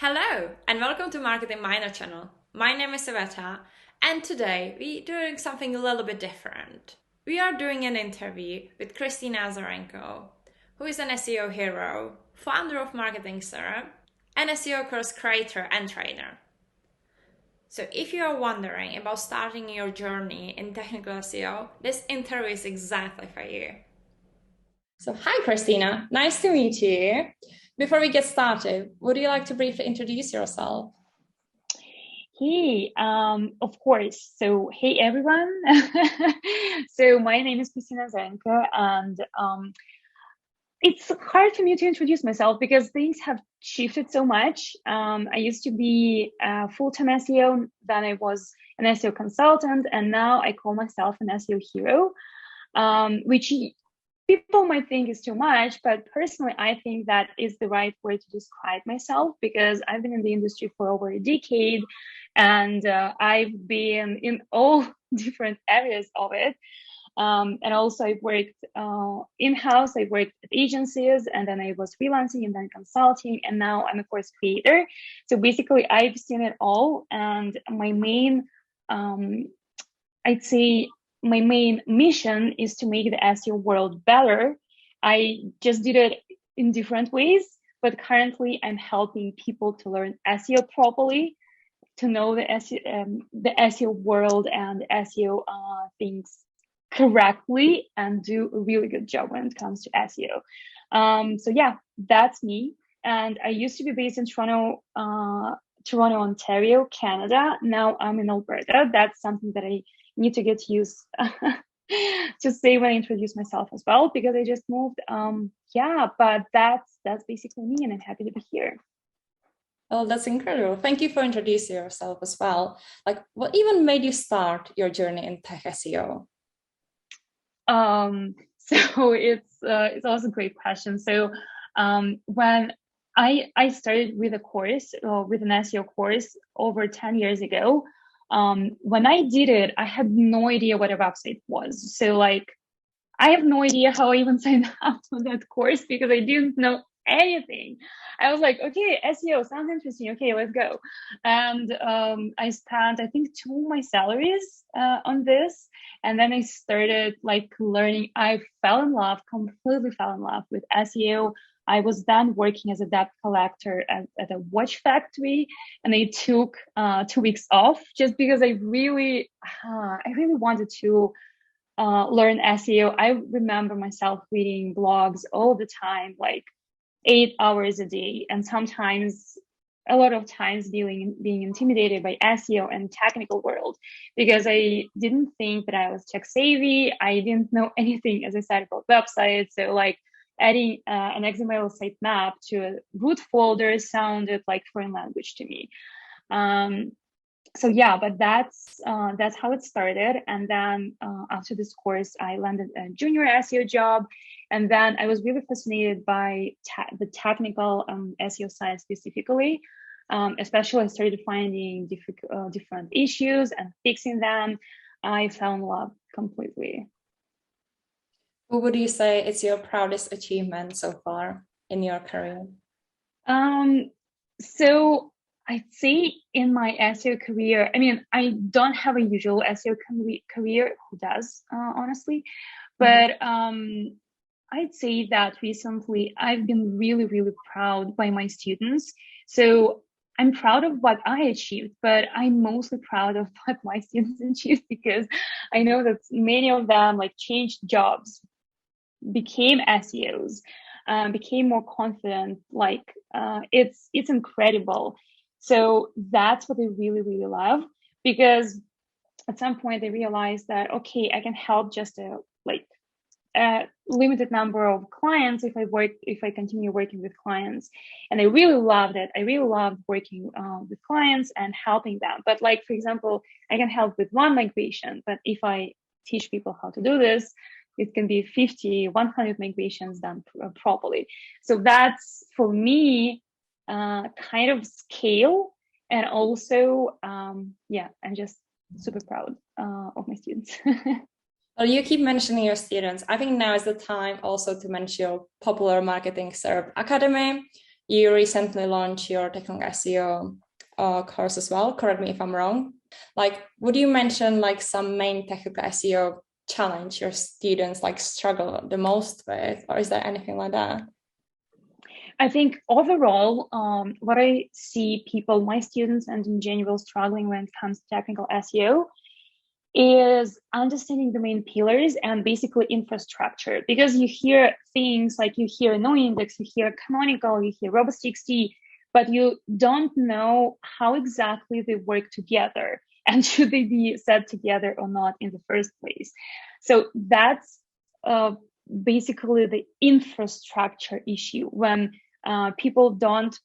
Hello and welcome to Marketing Minor channel. My name is Iveta and today we're doing something a little bit different. We are doing an interview with Kristina Azarenko, who is an SEO hero, founder of Marketing Syrup, and SEO course creator and trainer. So if you are wondering about starting your journey in technical SEO, this interview is exactly for you. So hi Kristina, nice to meet you. Before we get started, would you like to briefly introduce yourself? Hey, of course. So, hey everyone. So my name is Kristina Azarenko, and it's hard for me to introduce myself because things have shifted so much. I used to be a full-time SEO, then I was an SEO consultant, and now I call myself an SEO hero, which people might think is too much, but personally, I think that is the right word to describe myself because I've been in the industry for over a decade and I've been in all different areas of it. And also I've worked in-house, I worked at agencies, and then I was freelancing and then consulting, and now I'm a course creator. So basically I've seen it all, and my main, I'd say my main mission is to make the SEO world better. I just did it in different ways, but currently I'm helping people to learn SEO properly, to know the SEO world and SEO things correctly, and do a really good job when it comes to SEO. So yeah, that's me. And I used to be based in Toronto, Ontario, Canada. Now I'm in Alberta. That's something that I need to get used to say when I introduce myself as well, because I just moved. Yeah, but that's basically me, and I'm happy to be here. Oh, that's incredible. Thank you for introducing yourself as well. Like, what even made you start your journey in tech SEO? So it's also a great question. So when I started with a course, with an SEO course over 10 years ago, when I did it, I had no idea what a website was. So like, I have no idea how I even signed up for that course because I didn't know anything. I was like, okay, SEO sounds interesting. Okay, let's go. And I spent, I think, two of my salaries on this. And then I started like learning. I completely fell in love with SEO. I was then working as a debt collector at a watch factory, and I took 2 weeks off just because I really wanted to learn SEO. I remember myself reading blogs all the time, like 8 hours a day, and sometimes a lot of times being intimidated by SEO and technical world because I didn't think that I was tech savvy. I didn't know anything, as I said, about websites. So like adding an XML sitemap to a root folder sounded like foreign language to me. So yeah, but that's how it started. And then after this course, I landed a junior SEO job, and then I was really fascinated by the technical SEO side specifically. Especially, I started finding different issues and fixing them. I fell in love completely. What would you say is your proudest achievement so far in your career? So I'd say in my SEO career, I mean, I don't have a usual SEO career. Who does, honestly? But I'd say that recently I've been really, really proud by my students. So I'm proud of what I achieved, but I'm mostly proud of what my students achieved because I know that many of them like changed jobs, became SEOs, became more confident. Like it's incredible. So that's what I really, really love, because at some point I realized that, okay, I can help just a limited number of clients if I continue working with clients. And I really loved it. I really loved working with clients and helping them. But like, for example, I can help with one migration, but if I teach people how to do this, it can be 50, 100 migrations done properly. So that's, for me, kind of scale. And also, I'm just super proud of my students. Well, you keep mentioning your students. I think now is the time also to mention your popular Marketing Syrup Academy. you recently launched your technical SEO course as well. Correct me if I'm wrong. Like, would you mention like some main technical SEO challenge your students like struggle the most with, or is there anything like that? I think overall, what I see people, my students and in general, struggling when it comes to technical SEO is understanding the main pillars and basically infrastructure. Because you hear things like you hear no index, you hear canonical, you hear robots.txt, but you don't know how exactly they work together and should they be set together or not in the first place. So that's basically the infrastructure issue when people don't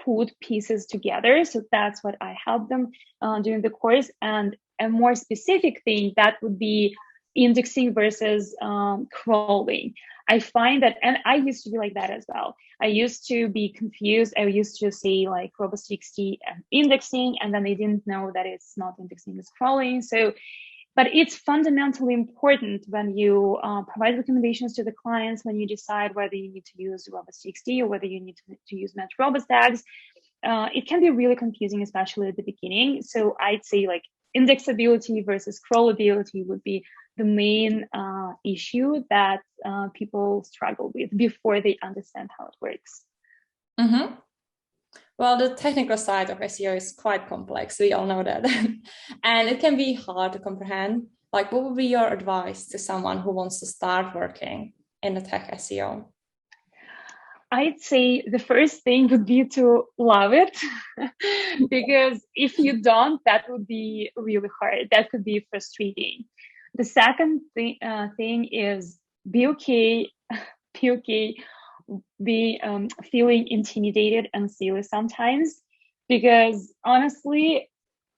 put pieces together. So that's what I help them during the course. And a more specific thing that would be indexing versus crawling. I find that, and I used to be like that as well. I used to be confused. I used to say like robots.txt and indexing, and then I didn't know that it's not indexing, it's crawling. So, but it's fundamentally important when you provide recommendations to the clients, when you decide whether you need to use robots.txt or whether you need to use match robots tags. It can be really confusing, especially at the beginning. So I'd say like indexability versus crawlability would be the main issue that people struggle with before they understand how it works. Mm-hmm. Well, the technical side of SEO is quite complex. We all know that. And it can be hard to comprehend. Like, what would be your advice to someone who wants to start working in the tech SEO? I'd say the first thing would be to love it, because if you don't, that would be really hard. That could be frustrating. The second thing is be okay, be okay, be feeling intimidated and silly sometimes, because honestly,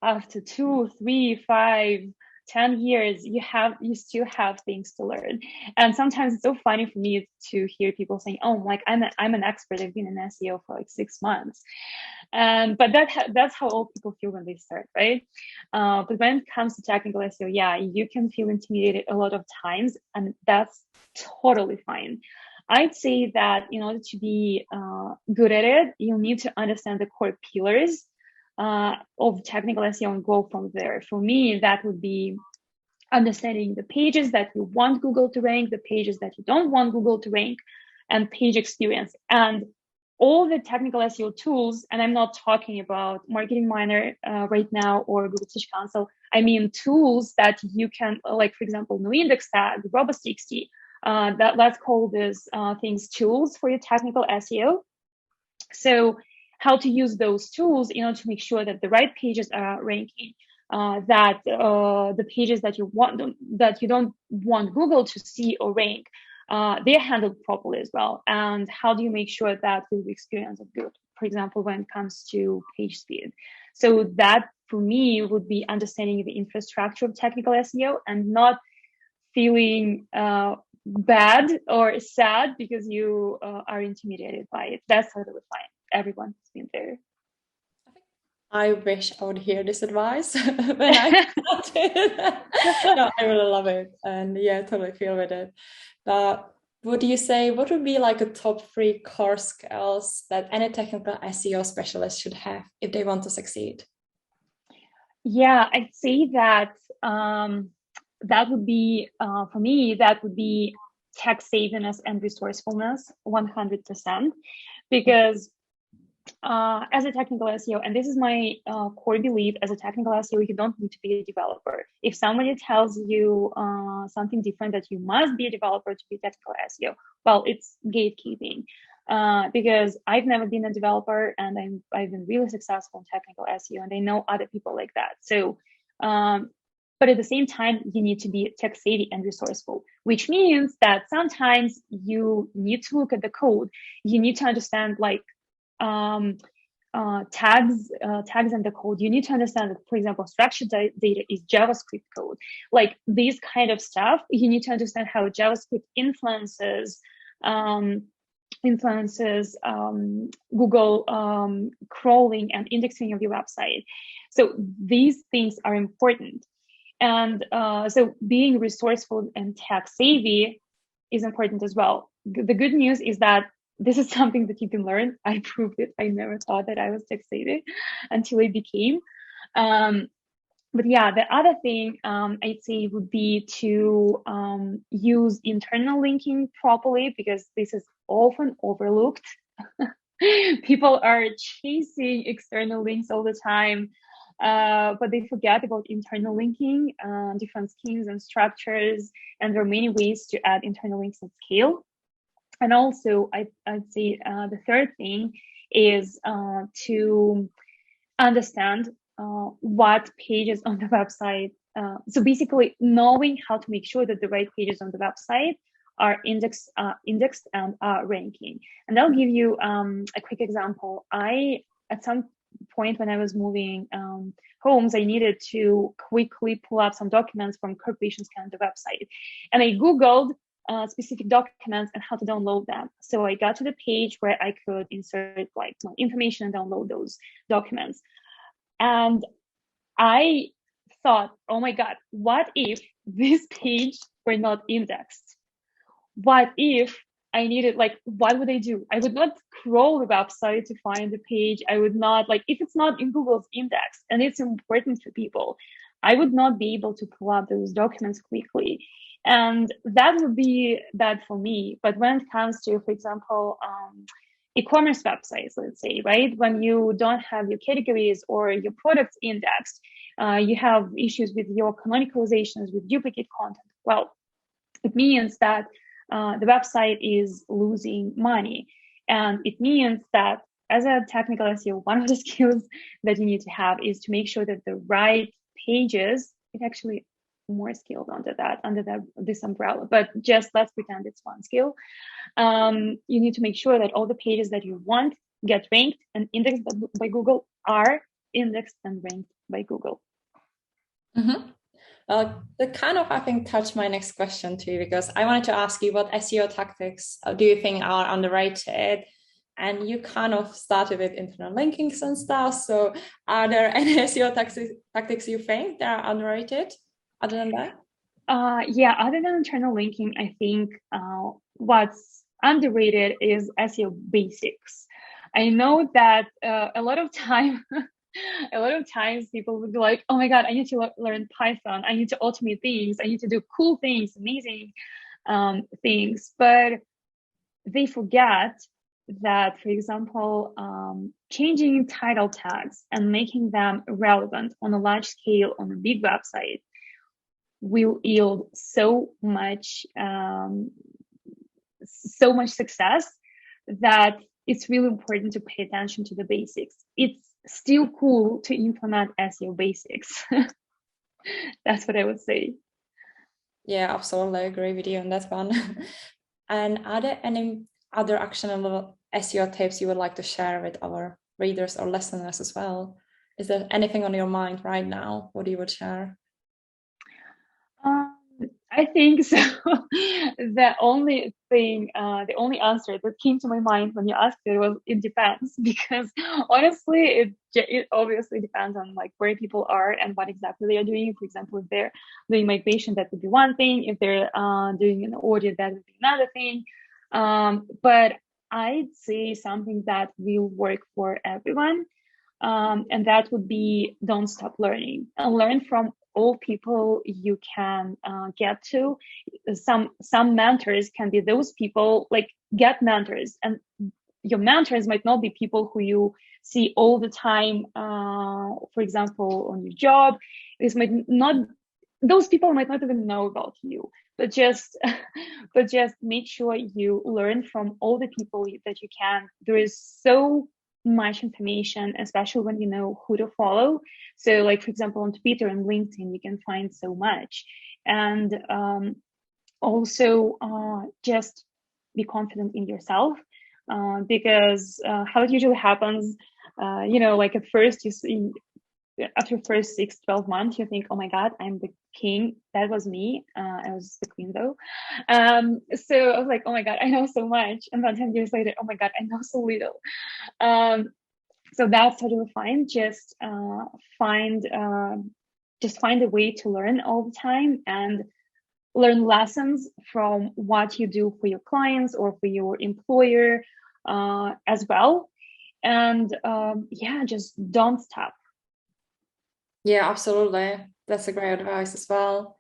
after 2, 3, 5, 10 years, you still have things to learn. And sometimes it's so funny for me to hear people saying, oh, like I'm an expert, I've been in SEO for like 6 months. But that's how all people feel when they start, right? But when it comes to technical SEO, yeah, you can feel intimidated a lot of times, and that's totally fine. I'd say that in order to be good at it, you need to understand the core pillars of technical SEO and go from there. For me, that would be understanding the pages that you want Google to rank, the pages that you don't want Google to rank, and page experience. And all the technical SEO tools, and I'm not talking about Marketing Miner right now or Google Search Console. I mean tools that you can, like for example, no index tag, robots.txt. Let's call these things tools for your technical SEO. So how to use those tools in order to make sure that the right pages are ranking, that the pages that you don't want Google to see or rank, they're handled properly as well. And how do you make sure that the experience is good? For example, when it comes to page speed. So that for me would be understanding the infrastructure of technical SEO and not feeling bad or sad because you are intimidated by it. That's totally fine. Everyone's been there. I wish I would hear this advice when I started. No, I really love it. And yeah, totally feel with it. But would you say what would be like a top 3 core skills that any technical SEO specialist should have if they want to succeed? Yeah, I'd say that that would be, for me, that would be tech savviness and resourcefulness, 100%. Because as a technical SEO, and this is my core belief, as a technical SEO, you don't need to be a developer. If somebody tells you something different, that you must be a developer to be technical SEO, well, it's gatekeeping. Because I've never been a developer, and I've been really successful in technical SEO, and I know other people like that. So, but at the same time, you need to be tech savvy and resourceful, which means that sometimes you need to look at the code. You need to understand like tags and the code. You need to understand that, for example, structured data is JavaScript code. Like these kind of stuff, you need to understand how JavaScript influences Google crawling and indexing of your website. So these things are important. And so being resourceful and tech savvy is important as well. The good news is that this is something that you can learn. I proved it. I never thought that I was succeeding until I became. But yeah, the other thing I'd say would be to use internal linking properly, because this is often overlooked. People are chasing external links all the time, but they forget about internal linking, different schemes and structures, and there are many ways to add internal links at scale. And also, I'd say the third thing is to understand what pages on the website. So basically, knowing how to make sure that the right pages on the website are indexed and are ranking. And I'll give you a quick example. At some point when I was moving homes, I needed to quickly pull up some documents from corporation scan the website, and I Googled specific documents and how to download them. So I got to the page where I could insert like my information and download those documents. And I thought, oh my God, what if this page were not indexed? What if I needed, like, what would I do? I would not scroll the website to find the page. I would not, like, if it's not in Google's index and it's important for people, I would not be able to pull up those documents quickly. And that would be bad for me. But when it comes to, for example, e-commerce websites, let's say, right? When you don't have your categories or your products indexed, you have issues with your canonicalizations, with duplicate content. Well, it means that the website is losing money. And it means that as a technical SEO, one of the skills that you need to have is to make sure that the right pages, it actually more skills under this umbrella, but just let's pretend it's one skill. You need to make sure that all the pages that you want get ranked and indexed by Google are indexed and ranked by Google. Mm-hmm. That kind of, I think, touched my next question too, because I wanted to ask you what SEO tactics do you think are underrated? And you kind of started with internal linkings and stuff. So are there any SEO tactics you think that are underrated other than that? Yeah, other than internal linking, I think what's underrated is SEO basics. I know that a lot of times people would be like, oh my God, I need to learn Python. I need to automate things. I need to do cool things, amazing things. But they forget that, for example, changing title tags and making them relevant on a large scale on a big website will yield so much success that it's really important to pay attention to the basics. It's still cool to implement SEO basics. That's what I would say. Yeah, absolutely. I agree with you on that one. And are there any other actionable SEO tips you would like to share with our readers or listeners as well? Is there anything on your mind right now? What you would share? I think so. The only answer that came to my mind when you asked it was it depends, because honestly, it obviously depends on like where people are and what exactly they are doing. For example, if they're doing migration, that would be one thing. If they're doing an audit, that would be another thing. But I'd say something that will work for everyone, and that would be don't stop learning and learn from all people you can get to. Some mentors can be those people, like get mentors, and your mentors might not be people who you see all the time, for example, on your job. Those people might not even know about you, but just make sure you learn from all the people that you can. There is so much information, especially when you know who to follow. So like, for example, on Twitter and LinkedIn, you can find so much. And also just be confident in yourself, because how it usually happens, like at first you see, after first 6-12 months, you think, oh my God, I'm the king. That was me. I was the queen though. So I was like, oh my God, I know so much. And then 10 years later, oh my God, I know so little. So that's totally fine. Just find a way to learn all the time and learn lessons from what you do for your clients or for your employer. as well. And yeah, just don't stop. Yeah, absolutely. That's a great advice as well.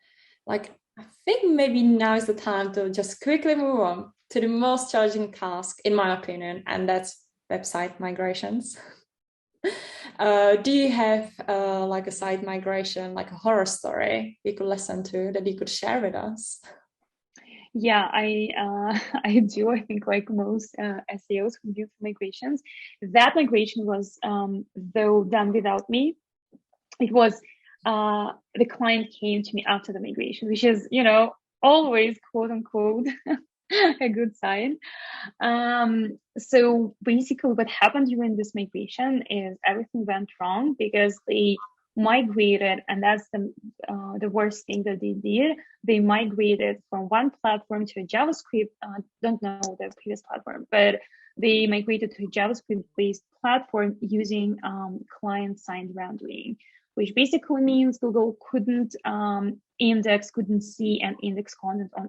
Like, I think maybe now is the time to just quickly move on to the most challenging task, in my opinion, and that's website migrations. Do you have like a site migration, like a horror story we could listen to that you could share with us? Yeah, I do. I think like most SEOs who do migrations, that migration was though done without me. It was the client came to me after the migration, which is, you know, always quote unquote a good sign. So basically what happened during this migration is everything went wrong because they migrated, and that's the worst thing that they did. They migrated from one platform to a JavaScript. Don't know the previous platform, but they migrated to a JavaScript-based platform using client-side rendering, which basically means Google couldn't couldn't see and index content on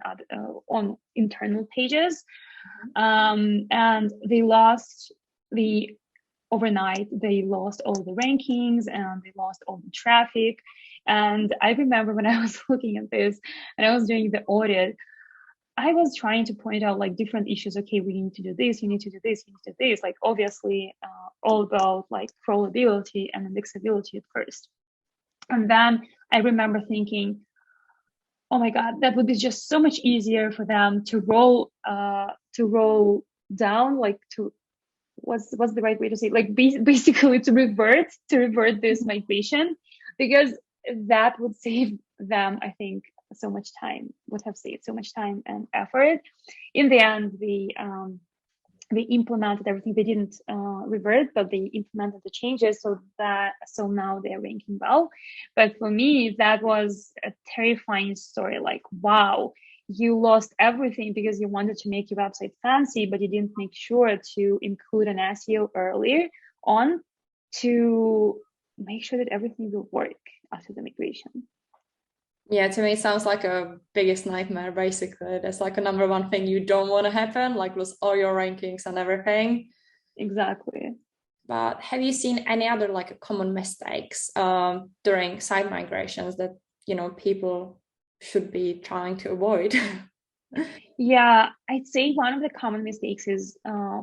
on internal pages, and overnight they lost all the rankings and they lost all the traffic. And I remember when I was looking at this and I was doing the audit, I was trying to point out like different issues. Okay, we need to do this, you need to do this, you need to do this. Like obviously all about like crawlability and indexability at first. And then I remember thinking, oh my God, that would be just so much easier for them to roll down, like to what's the right way to say it? Like basically to revert this migration, because that would save them, I think, so much time, would have saved so much time and effort. In the end, they implemented everything. They didn't revert, but they implemented the changes so now they're ranking well. But for me, that was a terrifying story. Like, wow, you lost everything because you wanted to make your website fancy, but you didn't make sure to include an SEO earlier on to make sure that everything will work after the migration. Yeah, to me, it sounds like a biggest nightmare, basically. That's like a number one thing you don't want to happen, like lose all your rankings and everything. Exactly. But have you seen any other like common mistakes during site migrations that, you know, people should be trying to avoid? Yeah, I'd say one of the common mistakes is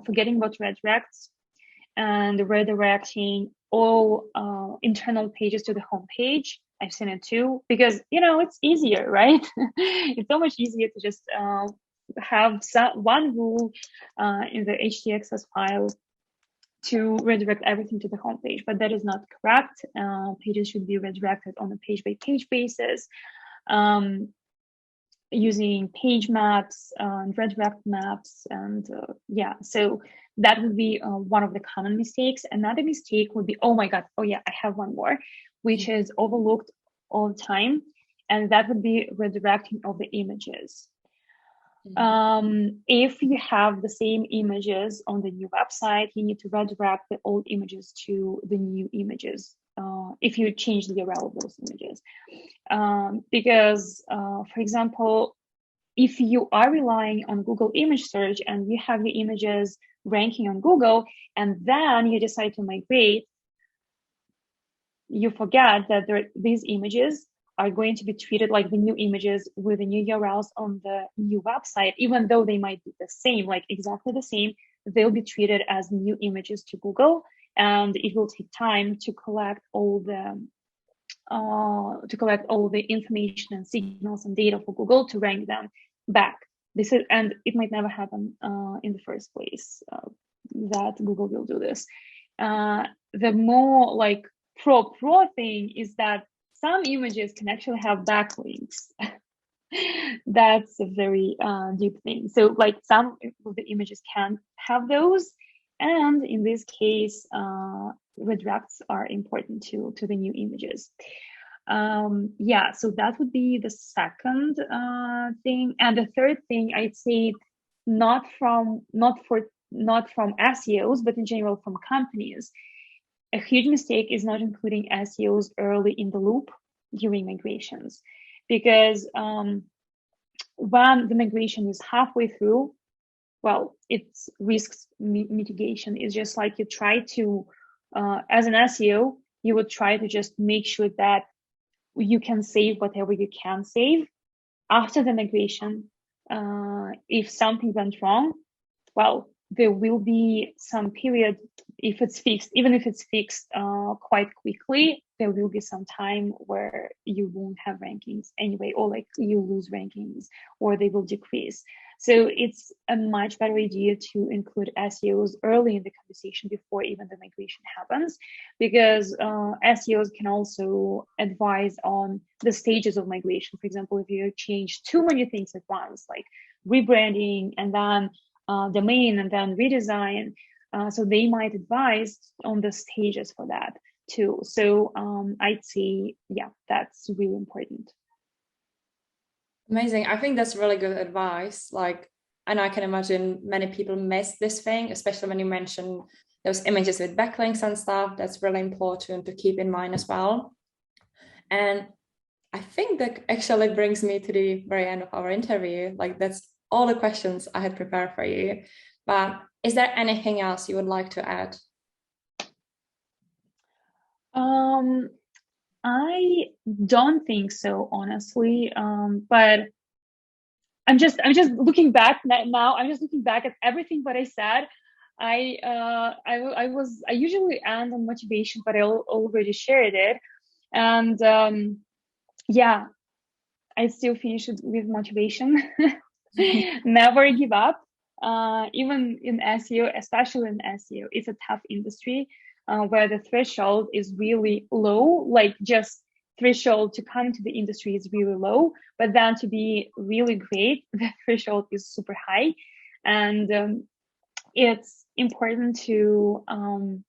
forgetting about redirects and redirecting all internal pages to the home page. I've seen it too, because, you know, it's easier, right? It's so much easier to just have one rule in the htaccess file to redirect everything to the home page, but that is not correct. Pages should be redirected on a page-by-page basis, using page maps and redirect maps. And yeah, so that would be one of the common mistakes. Another mistake would be, oh my God, oh yeah, I have one more, which is overlooked all the time, and that would be redirecting of the images. If you have the same images on the new website, you need to redirect the old images to the new images if you change the URL of those images. Because, for example, if you are relying on Google image search and you have your images ranking on Google, and then you decide to migrate, you forget that these images are going to be treated like the new images with the new URLs on the new website, even though they might be the same, like exactly the same. They'll be treated as new images to Google, and it will take time to collect all the information and signals and data for Google to rank them back. And it might never happen in the first place that Google will do this. The more like pro thing is that some images can actually have backlinks. That's a very deep thing. So like some of the images can have those, and in this case, redirects are important to the new images. Yeah, so that would be the second thing. And the third thing, I'd say, not from SEOs, but in general from companies. A huge mistake is not including SEOs early in the loop during migrations, because when the migration is halfway through, well, it's risks mitigation. It's just like you try to, as an SEO, you would try to just make sure that you can save whatever you can save after the migration. If something went wrong, well, there will be some period, if it's fixed, even if it's fixed quite quickly, there will be some time where you won't have rankings anyway, or like you lose rankings, or they will decrease. So it's a much better idea to include SEOs early in the conversation before even the migration happens, because SEOs can also advise on the stages of migration. For example, if you change too many things at once, like rebranding and then domain and then redesign, so they might advise on the stages for that too. So I'd say, yeah, that's really important. Amazing. I think that's really good advice. Like, and I can imagine many people miss this thing, especially when you mention those images with backlinks and stuff. That's really important to keep in mind as well. And I think that actually brings me to the very end of our interview. Like, that's all the questions I had prepared for you. But is there anything else you would like to add? I don't think so, honestly. But I'm just looking back now. I'm just looking back at everything what I said. I usually end on motivation, but I already shared it, and yeah, I still finish it with motivation. Never give up. Even in SEO, especially in SEO, it's a tough industry where the threshold is really low, like just threshold to come to the industry is really low, but then to be really great, the threshold is super high. And it's important to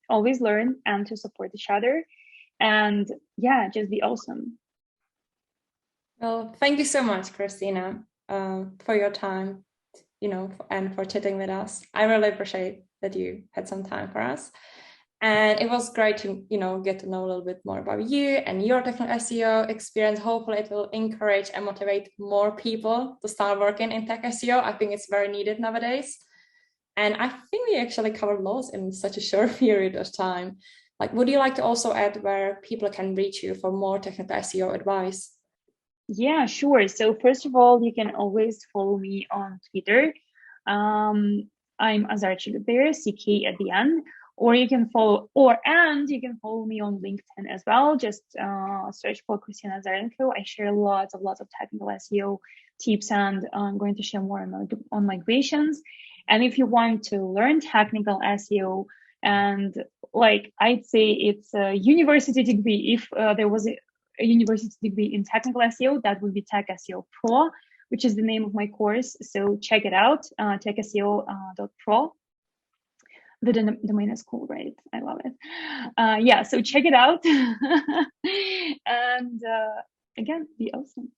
always learn and to support each other. And yeah, just be awesome. Well, thank you so much, Kristina, for your time, and for chatting with us. I really appreciate that you had some time for us. And it was great to, get to know a little bit more about you and your technical SEO experience. Hopefully it will encourage and motivate more people to start working in tech SEO. I think it's very needed nowadays. And I think we actually covered lots in such a short period of time. Like, would you like to also add where people can reach you for more technical SEO advice? Yeah, sure. So first of all, you can always follow me on Twitter. I'm Azarchik there, CK at the end. Or you can follow, you can follow me on LinkedIn as well. Just search for Kristina Azarenko. I share lots of technical SEO tips, and I'm going to share more on migrations. And if you want to learn technical SEO, and like I'd say it's a university degree, if there was a university degree in technical SEO, that would be Tech SEO Pro, which is the name of my course. So check it out, techseo.pro. The domain is cool, right? I love it. Yeah, so check it out. And again, be awesome.